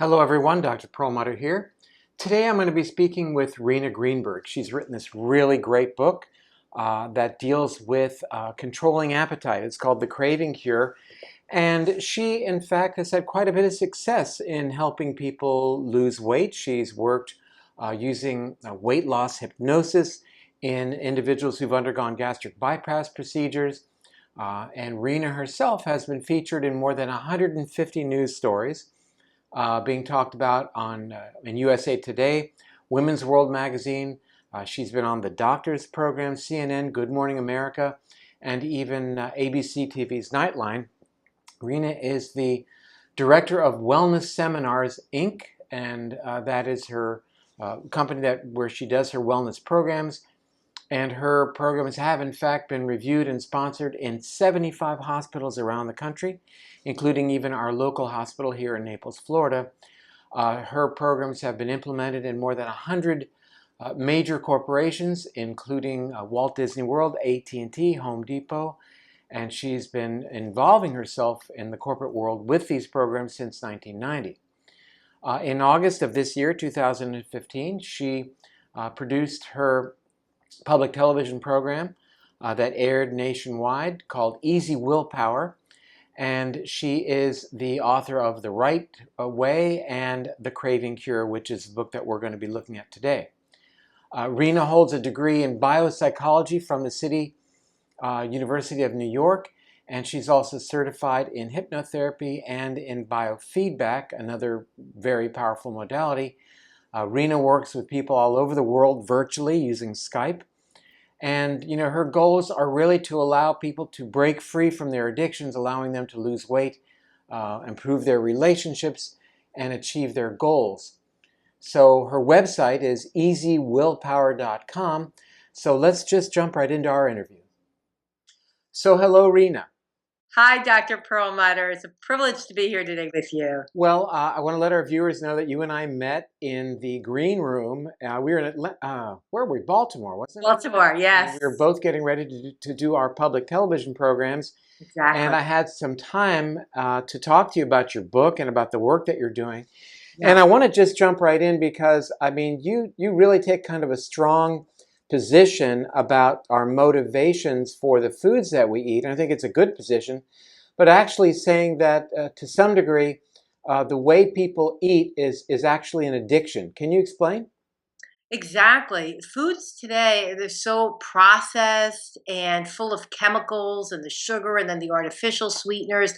Hello everyone, Dr. Perlmutter here. Today I'm going to be speaking with Rena Greenberg. She's written this really great book that deals with controlling appetite. It's called The Craving Cure. And she, in fact, has had quite a bit of success in helping people lose weight. She's worked using weight loss hypnosis in individuals who've undergone gastric bypass procedures. And Rena herself has been featured in more than 150 news stories. Being talked about in USA Today, Women's World Magazine. She's been on the Doctors program, CNN, Good Morning America, and even ABC TV's Nightline. Rena is the director of Wellness Seminars, Inc., and that is her company where she does her wellness programs. And her programs have, in fact, been reviewed and sponsored in 75 hospitals around the country, including even our local hospital here in Naples, Florida. Her programs have been implemented in more than 100 major corporations, including Walt Disney World, AT&T, Home Depot, and she's been involving herself in the corporate world with these programs since 1990. In August of this year, 2015, she produced her public television program that aired nationwide called Easy Willpower, and she is the author of The Right Way and The Craving Cure, which is the book that we're going to be looking at today. Rena holds a degree in biopsychology from the City University of New York, and she's also certified in hypnotherapy and in biofeedback, another very powerful modality. Rena works with people all over the world virtually using Skype. And her goals are really to allow people to break free from their addictions, allowing them to lose weight, improve their relationships, and achieve their goals. So her website is easywillpower.com. So let's just jump right into our interview. So hello, Rena. Hi, Dr. Perlmutter. It's a privilege to be here today with you. Well, I want to let our viewers know that you and I met in the green room. We were in where were we? Baltimore, wasn't it? Baltimore, yes. We were both getting ready to do our public television programs. Exactly. And I had some time to talk to you about your book and about the work that you're doing. Yes. And I want to just jump right in because, I mean, you really take kind of a strong position about our motivations for the foods that we eat. And I think it's a good position, but actually saying that to some degree, the way people eat is actually an addiction. Can you explain? Exactly. Foods today, they're so processed and full of chemicals and the sugar and then the artificial sweeteners.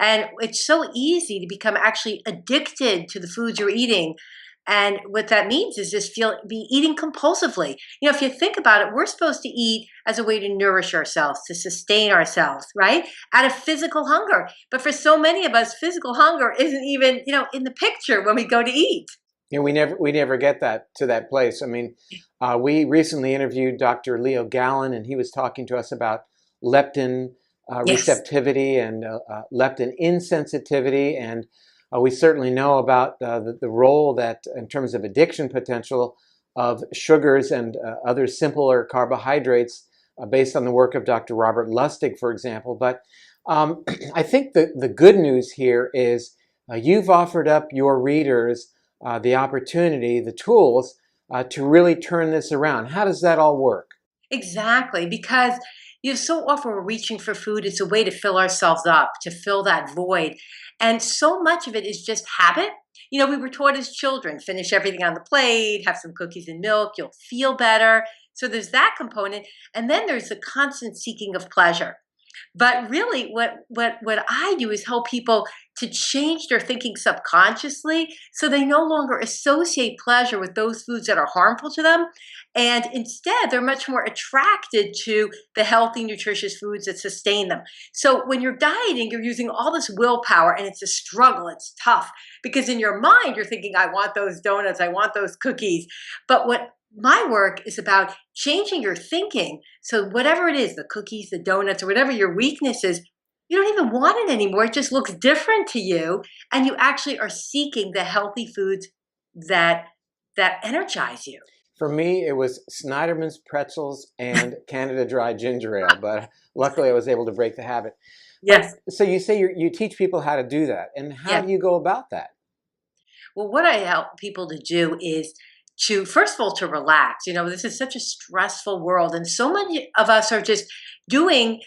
And it's so easy to become actually addicted to the foods you're eating. And what that means is just be eating compulsively. If you think about it, we're supposed to eat as a way to nourish ourselves, to sustain ourselves, right? Out of physical hunger. But for so many of us, physical hunger isn't even, in the picture when we go to eat. We never get to that place. I mean, we recently interviewed Dr. Leo Gallen, and he was talking to us about leptin Yes. receptivity and leptin insensitivity, and we certainly know about the role that, in terms of addiction potential, of sugars and other simpler carbohydrates, based on the work of Dr. Robert Lustig, for example. But I think the good news here is you've offered up your readers the opportunity, the tools to really turn this around. How does that all work? Exactly, because so often we're reaching for food. It's a way to fill ourselves up, to fill that void. And so much of it is just habit. We were taught as children, finish everything on the plate, have some cookies and milk, you'll feel better. So there's that component. And then there's the constant seeking of pleasure. But really, what I do is help people to change their thinking subconsciously so they no longer associate pleasure with those foods that are harmful to them. And instead, they're much more attracted to the healthy, nutritious foods that sustain them. So when you're dieting, you're using all this willpower, and it's a struggle. It's tough because in your mind, you're thinking, I want those donuts, I want those cookies. But what my work is about changing your thinking. So whatever it is, the cookies, the donuts, or whatever your weakness is, you don't even want it anymore. It just looks different to you. And you actually are seeking the healthy foods that energize you. For me, it was Snyderman's pretzels and Canada Dry ginger ale, but luckily I was able to break the habit. Yes. So you say you teach people how to do that, and how do you go about that? Well, what I help people to do is to, first of all, to relax. This is such a stressful world, and so many of us are just doing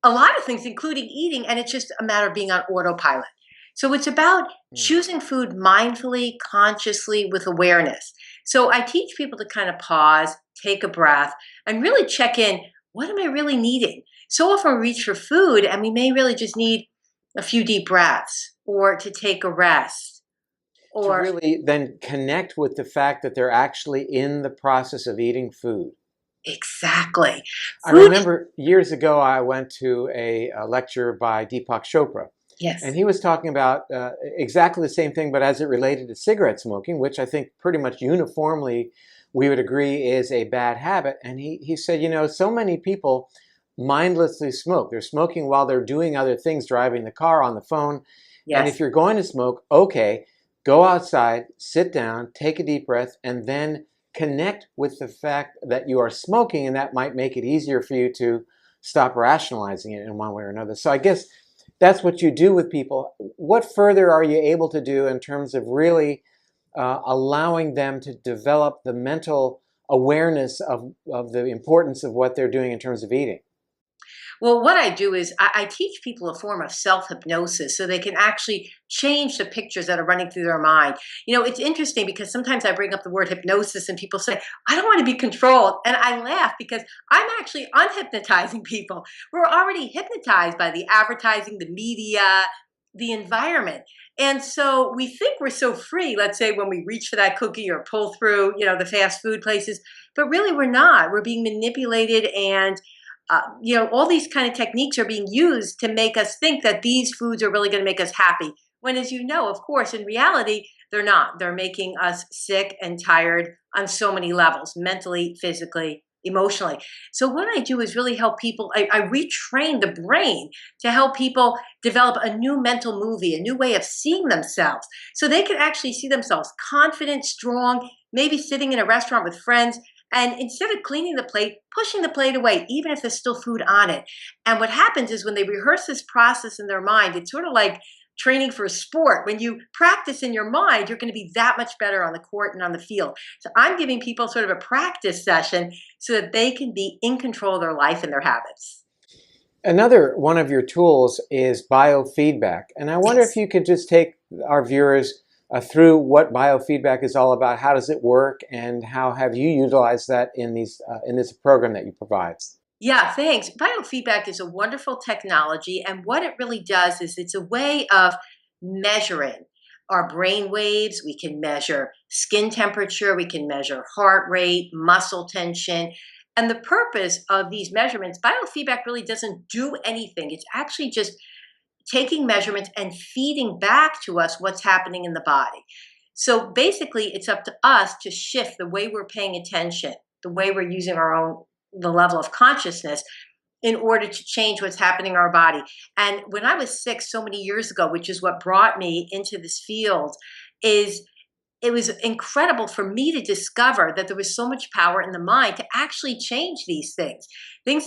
a lot of things, including eating, and it's just a matter of being on autopilot. So it's about Hmm. choosing food mindfully, consciously, with awareness. So I teach people to kind of pause, take a breath, and really check in. What am I really needing? So often we reach for food and we may really just need a few deep breaths or to take a rest To or really then connect with the fact that they're actually in the process of eating food. exactly. I Food, remember years ago, I went to a lecture by Deepak Chopra, and yes. he was talking about exactly the same thing, but as it related to cigarette smoking, which I think pretty much uniformly we would agree is a bad habit. And he said, so many people mindlessly smoke. They're smoking while they're doing other things, driving the car, on the phone. And if Yes. you're going to smoke, okay, go outside, sit down, take a deep breath, and then connect with the fact that you are smoking, and that might make it easier for you to stop rationalizing it in one way or another. So I guess that's what you do with people. What further are you able to do in terms of really allowing them to develop the mental awareness of the importance of what they're doing in terms of eating? Well, what I do is I teach people a form of self hypnosis so they can actually change the pictures that are running through their mind. It's interesting because sometimes I bring up the word hypnosis and people say, I don't want to be controlled. And I laugh because I'm actually unhypnotizing people. We're already hypnotized by the advertising, the media, the environment. And so we think we're so free, let's say when we reach for that cookie or pull through, the fast food places, but really we're not. We're being manipulated and all these kind of techniques are being used to make us think that these foods are really going to make us happy. When, as you know, of course, in reality, they're not. They're making us sick and tired on so many levels, mentally, physically, emotionally. So, what I do is really help people. I retrain the brain to help people develop a new mental movie, a new way of seeing themselves. So they can actually see themselves confident, strong, maybe sitting in a restaurant with friends and instead of cleaning the plate, pushing the plate away, even if there's still food on it. And what happens is when they rehearse this process in their mind, it's sort of like training for a sport. When you practice in your mind, you're going to be that much better on the court and on the field. So I'm giving people sort of a practice session so that they can be in control of their life and their habits. Another one of your tools is biofeedback. And I wonder if Yes. you could just take our viewers through what biofeedback is all about. How does it work, and how have you utilized that in this program that you provide? Yeah, thanks. Biofeedback is a wonderful technology, and what it really does is it's a way of measuring our brain waves. We can measure skin temperature, we can measure heart rate, muscle tension. And the purpose of these measurements, biofeedback really doesn't do anything. It's actually just taking measurements and feeding back to us what's happening in the body. So basically, it's up to us to shift the way we're paying attention, the way we're using the level of consciousness in order to change what's happening in our body. And when I was sick so many years ago, which is what brought me into this field, is it was incredible for me to discover that there was so much power in the mind to actually change these things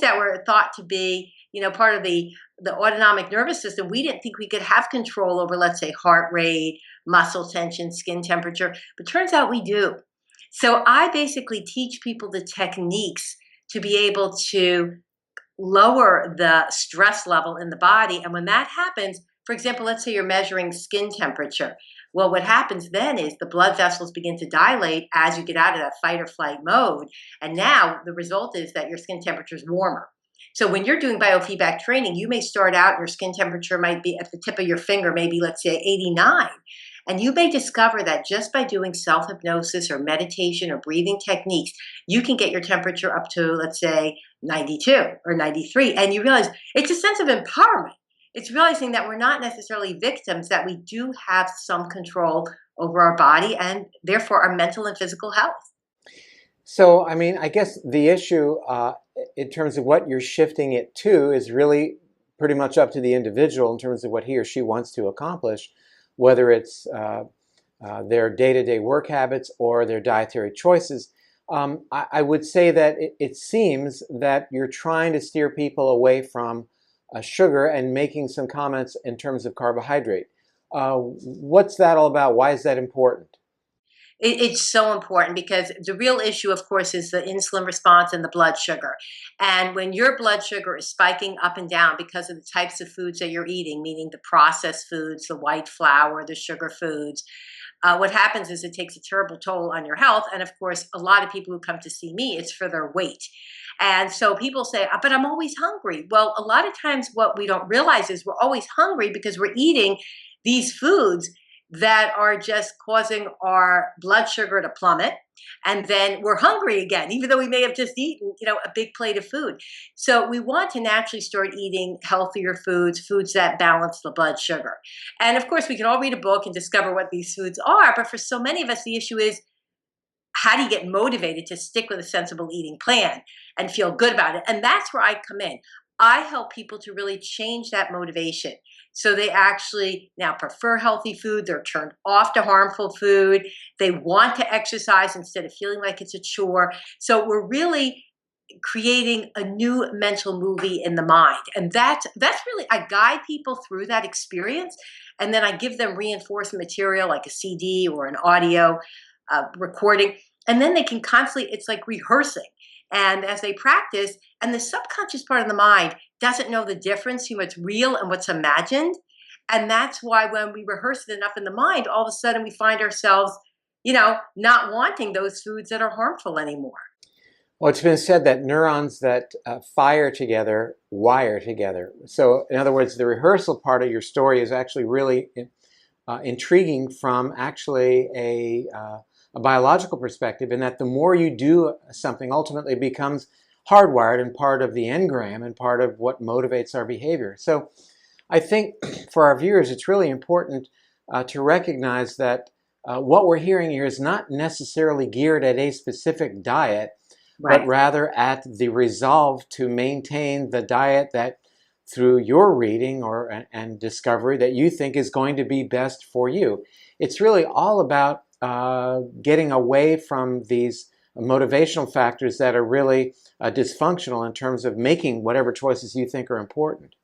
that were thought to be, part of the autonomic nervous system. We didn't think we could have control over, let's say, heart rate, muscle tension, skin temperature, but turns out we do. So I basically teach people the techniques to be able to lower the stress level in the body. And when that happens, for example, let's say you're measuring skin temperature. Well, what happens then is the blood vessels begin to dilate as you get out of that fight or flight mode. And now the result is that your skin temperature is warmer. So when you're doing biofeedback training, you may start out, your skin temperature might be at the tip of your finger, maybe let's say 89. And you may discover that just by doing self hypnosis or meditation or breathing techniques, you can get your temperature up to, let's say, 92 or 93. And you realize it's a sense of empowerment. It's realizing that we're not necessarily victims, that we do have some control over our body and therefore our mental and physical health. So, I mean, I guess the issue in terms of what you're shifting it to is really pretty much up to the individual in terms of what he or she wants to accomplish, whether it's their day-to-day work habits or their dietary choices. I would say that it seems that you're trying to steer people away from sugar and making some comments in terms of carbohydrate. What's that all about? Why is that important? It's so important because the real issue, of course, is the insulin response and the blood sugar. And when your blood sugar is spiking up and down because of the types of foods that you're eating, meaning the processed foods, the white flour, the sugar foods, what happens is it takes a terrible toll on your health. And of course, a lot of people who come to see me, it's for their weight. And so people say, but I'm always hungry. Well, a lot of times what we don't realize is we're always hungry because we're eating these foods that are just causing our blood sugar to plummet. And then we're hungry again, even though we may have just eaten, a big plate of food. So we want to naturally start eating healthier foods, foods that balance the blood sugar. And of course, we can all read a book and discover what these foods are. But for so many of us, the issue is, how do you get motivated to stick with a sensible eating plan and feel good about it? And that's where I come in. I help people to really change that motivation. So they actually now prefer healthy food. They're turned off to harmful food. They want to exercise instead of feeling like it's a chore. So we're really creating a new mental movie in the mind. And that's really, I guide people through that experience. And then I give them reinforcement material like a CD or an audio recording. And then they can constantly, it's like rehearsing. And as they practice, and the subconscious part of the mind doesn't know the difference between what's real and what's imagined. And that's why when we rehearse it enough in the mind, all of a sudden we find ourselves, not wanting those foods that are harmful anymore. Well, it's been said that neurons that fire together wire together. So, in other words, the rehearsal part of your story is actually really intriguing from actually a biological perspective, in that the more you do something, ultimately it becomes hardwired and part of the engram and part of what motivates our behavior. So I think for our viewers, it's really important to recognize that what we're hearing here is not necessarily geared at a specific diet, Right. but rather at the resolve to maintain the diet that, through your reading and discovery, that you think is going to be best for you. It's really all about getting away from these motivational factors that are really dysfunctional in terms of making whatever choices you think are important.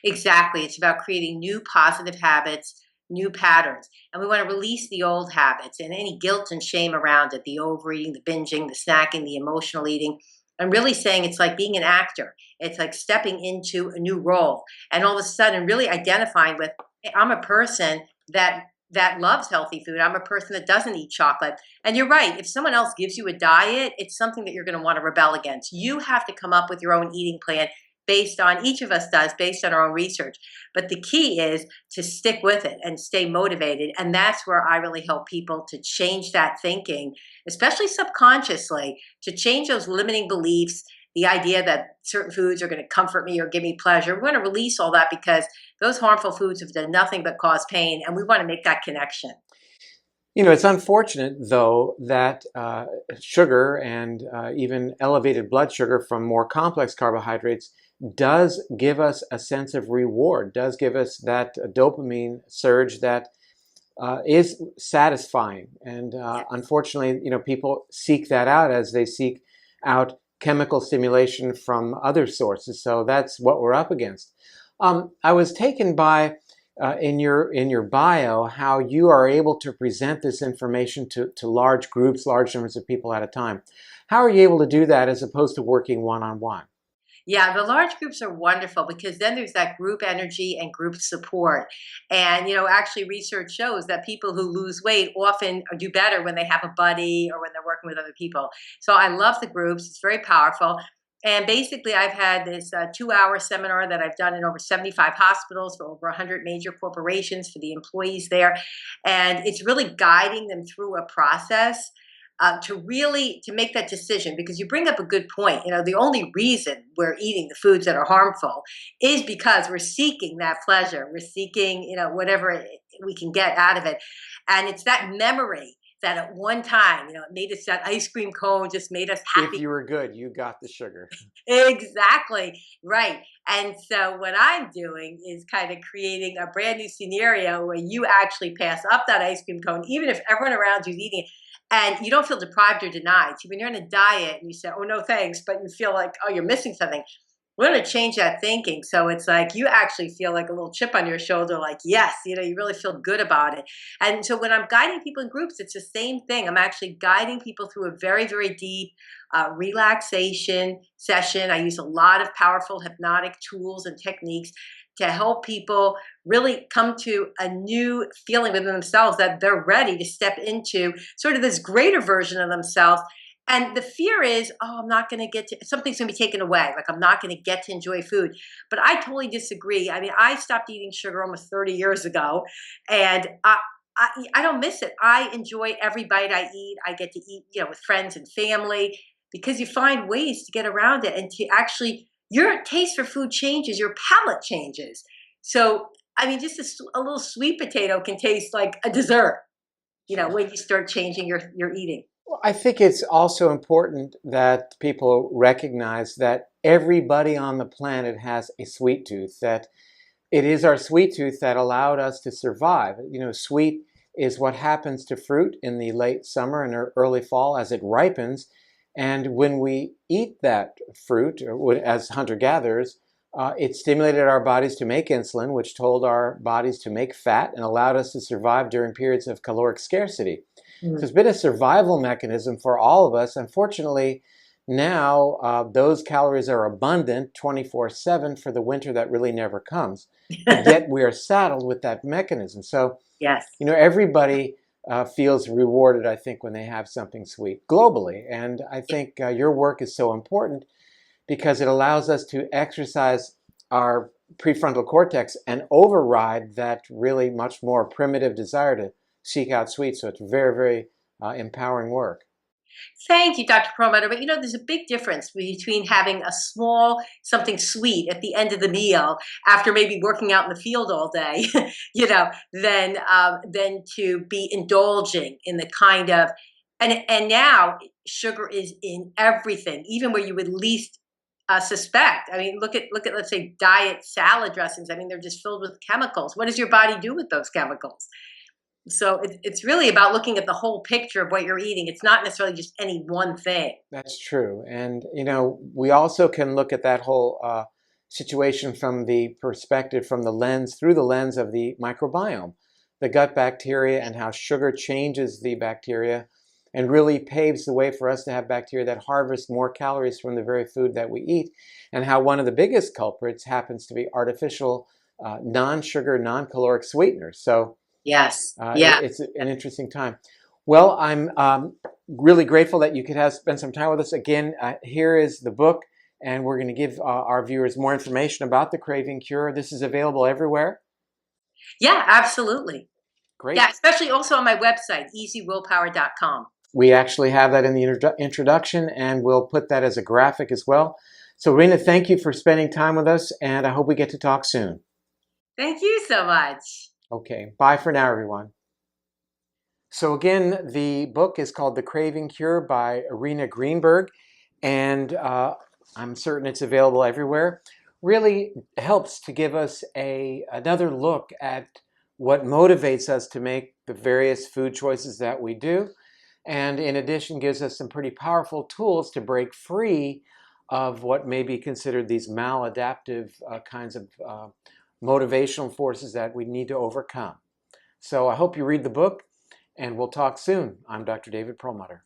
Exactly. It's about creating new positive habits, new patterns. And we want to release the old habits and any guilt and shame around it, the overeating, the binging, the snacking, the emotional eating. I'm really saying it's like being an actor. It's like stepping into a new role and all of a sudden really identifying with, hey, I'm a person that loves healthy food. I'm a person that doesn't eat chocolate. And you're right. If someone else gives you a diet, it's something that you're going to want to rebel against. You have to come up with your own eating plan based on, each of us does, based on our own research. But the key is to stick with it and stay motivated. And that's where I really help people to change that thinking, especially subconsciously, to change those limiting beliefs, the idea that certain foods are going to comfort me or give me pleasure. We want to release all that because those harmful foods have done nothing but cause pain. And we want to make that connection. It's unfortunate, though, that sugar and even elevated blood sugar from more complex carbohydrates does give us a sense of reward, does give us that dopamine surge that is satisfying. And unfortunately, people seek that out as they seek out chemical stimulation from other sources. So that's what we're up against. I was taken by in your bio how you are able to present this information to large groups, large numbers of people at a time. How are you able to do that as opposed to working one-on-one? Yeah, the large groups are wonderful because then there's that group energy and group support. And, actually research shows that people who lose weight often do better when they have a buddy or when they're working with other people. So I love the groups. It's very powerful. And basically, I've had this 2-hour seminar that I've done in over 75 hospitals for over 100 major corporations for the employees there. And it's really guiding them through a process to make that decision, because you bring up a good point. The only reason we're eating the foods that are harmful is because we're seeking that pleasure. We're seeking, whatever we can get out of it. And it's that memory that at one time, it made us, that ice cream cone just made us happy. If you were good, you got the sugar. Exactly. Right. And so what I'm doing is kind of creating a brand new scenario where you actually pass up that ice cream cone, even if everyone around you is eating it. And you don't feel deprived or denied. See, when you're on a diet and you say, oh, no, thanks, but you feel like, oh, you're missing something. we're going to change that thinking. So it's like you actually feel like a little chip on your shoulder, like, yes, you really feel good about it. And so when I'm guiding people in groups, it's the same thing. I'm actually guiding people through a very, very deep relaxation session. I use a lot of powerful hypnotic tools and techniques to help people really come to a new feeling within themselves that they're ready to step into sort of this greater version of themselves. And the fear is, oh, I'm not going to get to, something's going to be taken away. Like I'm not going to get to enjoy food. But I totally disagree. I mean, I stopped eating sugar almost 30 years ago, and I don't miss it. I enjoy every bite I eat. I get to eat, with friends and family, because you find ways to get around it and to actually, your taste for food changes, your palate changes. So, I mean, just a little sweet potato can taste like a dessert, when you start changing your eating. Well, I think it's also important that people recognize that everybody on the planet has a sweet tooth, that it is our sweet tooth that allowed us to survive. Sweet is what happens to fruit in the late summer and early fall as it ripens. And when we eat that fruit, as hunter-gatherers, it stimulated our bodies to make insulin, which told our bodies to make fat and allowed us to survive during periods of caloric scarcity. So it's been a survival mechanism for all of us. Unfortunately, now those calories are abundant 24/7 for the winter that really never comes. But yet we are saddled with that mechanism. So, Yes. Everybody feels rewarded, I think, when they have something sweet globally. And I think your work is so important because it allows us to exercise our prefrontal cortex and override that really much more primitive desire to seek out sweets. So it's very, very empowering work. Thank you, Dr. Perlmutter. But there's a big difference between having a small something sweet at the end of the meal after maybe working out in the field all day, than to be indulging in the kind of, and now sugar is in everything, even where you would least suspect. I mean, look at let's say diet salad dressings. I mean, they're just filled with chemicals. What does your body do with those chemicals? So it's really about looking at the whole picture of what you're eating. It's not necessarily just any one thing. That's true. And, we also can look at that whole situation from the perspective, through the lens of the microbiome, the gut bacteria, and how sugar changes the bacteria and really paves the way for us to have bacteria that harvest more calories from the very food that we eat, and how one of the biggest culprits happens to be artificial non-sugar, non-caloric sweeteners. So Yes. Yeah. it's an interesting time. Well, I'm really grateful that you could spend some time with us. Again, here is the book, and we're going to give our viewers more information about the Craving Cure. This is available everywhere. Yeah, absolutely. Great. Yeah, especially also on my website, easywillpower.com. We actually have that in the introduction, and we'll put that as a graphic as well. So, Rena, thank you for spending time with us, and I hope we get to talk soon. Thank you so much. Okay, bye for now, everyone. So again, the book is called The Craving Cure by Rena Greenberg, and I'm certain it's available everywhere. Really helps to give us another look at what motivates us to make the various food choices that we do, and in addition gives us some pretty powerful tools to break free of what may be considered these maladaptive kinds of motivational forces that we need to overcome. So I hope you read the book, and we'll talk soon. I'm Dr. David Perlmutter.